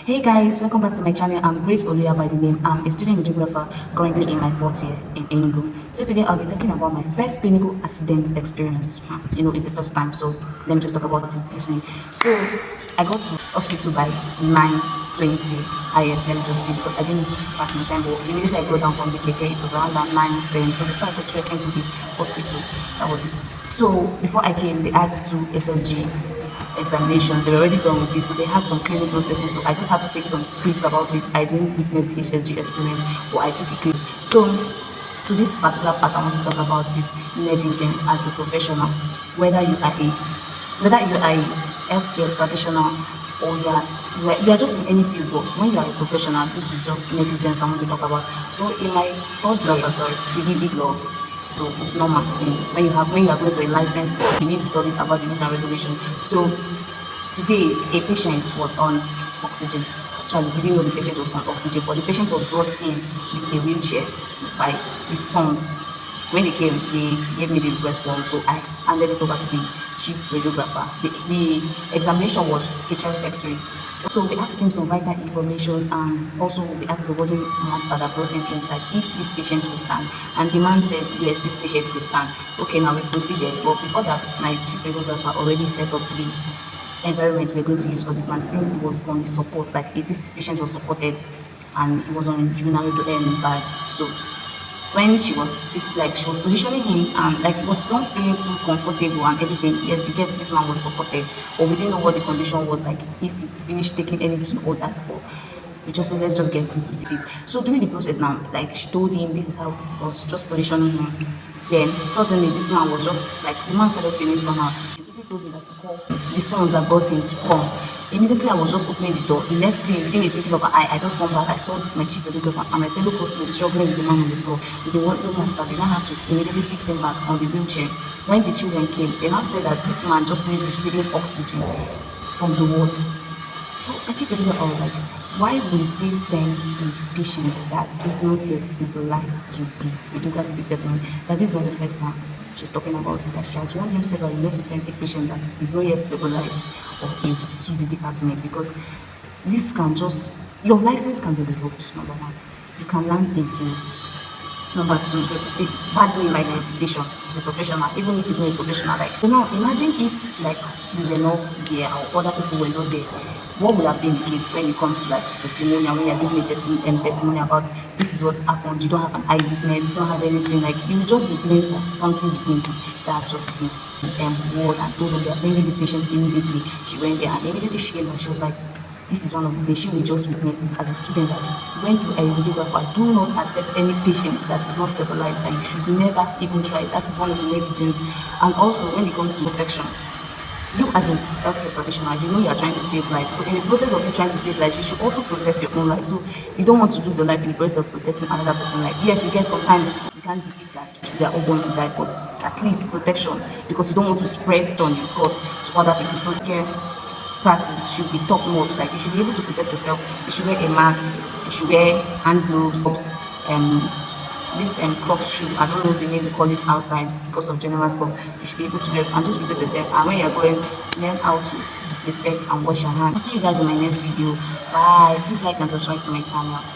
Hey guys, welcome back to my channel. I'm Grace Oluya by the name. I'm a student radiographer currently in my fourth year in Enugu. So today I'll be talking about my first clinical accident experience. It's the first time, so let me just talk about it briefly. So I got to hospital by 9:20 highest, let me just see, because I didn't pass my time, but immediately I go down from the KK, it was around that 9:10. So before I got to into the hospital, that was it. So before I came, they had to SSG examination. They were already done with it, so they had some clinic processes. So I just had to take some clips about it. I didn't witness the HSG experience, but I took a clip. So to this particular part, I want to talk about is negligence as a professional. Whether you are a healthcare practitioner or you are just in any field, but when you are a professional, this is just negligence I want to talk about. So in my third job, sorry, we did law. So it's normal. When you are going for a license course, you need to study about the rules and regulations. So today, a patient was on oxygen. Actually, we didn't know the patient was on oxygen, but the patient was brought in with a wheelchair by his sons. When they came, they gave me the request form, so I handed it over to the chief radiographer. The examination was a chest X-ray. So we asked him some vital information, and also we asked the warding master that brought him inside if this patient will stand. And the man said, yes, this patient will stand. Okay, now we proceeded. But before that, my chief radiographer already set up the environment we're going to use for this man, since it was on the support, like if this patient was supported and it was on urinary bag. So when she was fixed, like she was positioning him and like it was not feeling too comfortable and everything. Yes, you get this man was supported, but we didn't know what the condition was like, if he finished taking anything or that, but we just said let's just get quick with it. So during the process now, like she told him this is how I was just positioning him. Then suddenly this man was just like, the man started feeling somehow. She quickly told me that to call the sons that brought him to come. Immediately I was just opening the door. The next thing, within a twinkle of an eye, I just come back. I saw my chief radiographer and my fellow classmates struggling with the man on the floor. With the wardrobe master, they now had to immediately fix him back on the wheelchair. When the children came, they now said that this man just finished receiving oxygen from the ward. So my chief radiographer was like, why would they send a patient that is not yet stabilized to the radiography department? That is not the first time she's talking about it, that she has warned him several not to send a patient that is not yet stabilized or in to the department, because this can just, your license can be revoked, number one. You can land a jail. Number two, the bad name, like reputation as a professional, even if it's not a professional. Like, so now imagine if like we were not there or other people were not there. What would have been the case when it comes to like testimonial, when you're giving a testimony about this is what happened, you don't have an eyewitness, you don't have anything, like you will just be blamed for something you didn't do. That's just the word, and told them they are bringing the patient immediately. She went there and immediately she came and she was like, this is one of the things, she will just witness it as a student, that when you are a radiographer, do not accept any patient that is not stabilized, and you should never even try. That is one of the negligence. And also when it comes to protection, you as a healthcare practitioner, you know you are trying to save life. So in the process of you trying to save life, you should also protect your own life. So you don't want to lose your life in the process of protecting another person's life. Yes, you get sometimes you can't defeat that. We are all going to die, but at least protection, because you don't want to spread it on your cause to other people. So care practice should be top notch. Like you should be able to protect yourself. You should wear a mask. You should wear hand gloves, this cloth shoe, I don't know the name they call it outside because of general stuff. You should be able to wear and just protect yourself. And when you're going, learn how to disinfect and wash your hands. I'll see you guys in my next video. Bye. Please like and subscribe to my channel.